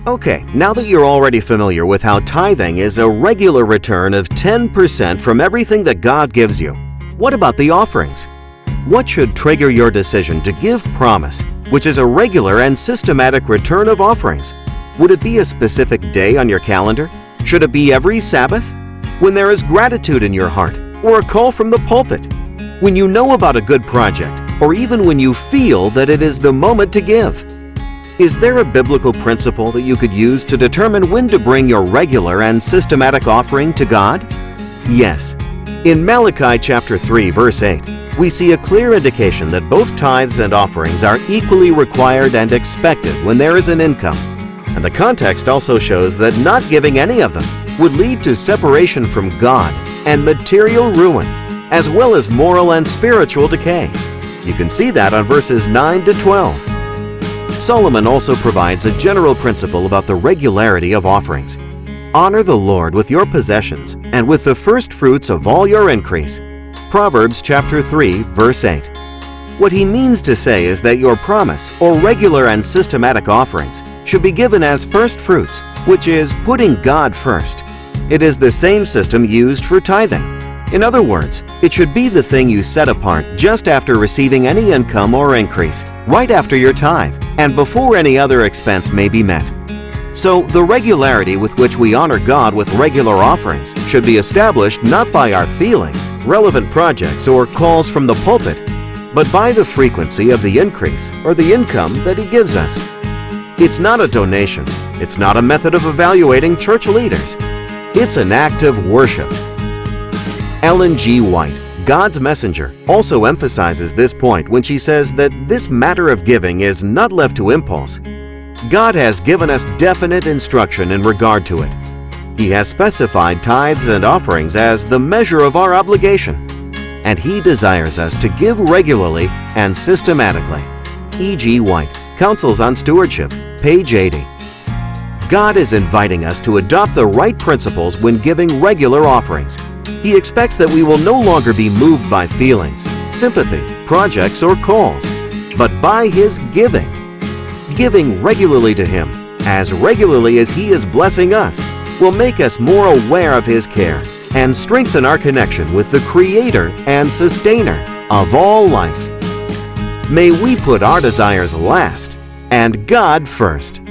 Okay, now that you're already familiar with how tithing is a regular return of 10% from everything that God gives you, what about the offerings? What should trigger your decision to give promise, which is a regular and systematic return of offerings? Would it be a specific day on your calendar? Should it be every Sabbath? When there is gratitude in your heart, or a call from the pulpit? When you know about a good project, or even when you feel that it is the moment to give? Is there a biblical principle that you could use to determine when to bring your regular and systematic offering to God? Yes. In Malachi chapter 3, verse 8, we see a clear indication that both tithes and offerings are equally required and expected when there is an income. And the context also shows that not giving any of them would lead to separation from God and material ruin, as well as moral and spiritual decay. You can see that on verses 9 to 12. Solomon also provides a general principle about the regularity of offerings. Honor the Lord with your possessions and with the first fruits of all your increase. Proverbs chapter 3, verse 8. What he means to say is that your promise or regular and systematic offerings should be given as first fruits, which is putting God first. It is the same system used for tithing. In other words, it should be the thing you set apart just after receiving any income or increase, right after your tithe, and before any other expense may be met. So, the regularity with which we honor God with regular offerings should be established not by our feelings, relevant projects, or calls from the pulpit, but by the frequency of the increase or the income that He gives us. It's not a donation. It's not a method of evaluating church leaders. It's an act of worship. Ellen G. White, God's messenger, also emphasizes this point when she says that this matter of giving is not left to impulse. God has given us definite instruction in regard to it. He has specified tithes and offerings as the measure of our obligation, and He desires us to give regularly and systematically. E.G. White, Counsels on Stewardship, page 80. God is inviting us to adopt the right principles when giving regular offerings. He expects that we will no longer be moved by feelings, sympathy, projects, or calls, but by His giving. Giving regularly to Him, as regularly as He is blessing us, will make us more aware of His care and strengthen our connection with the Creator and Sustainer of all life. May we put our desires last and God first.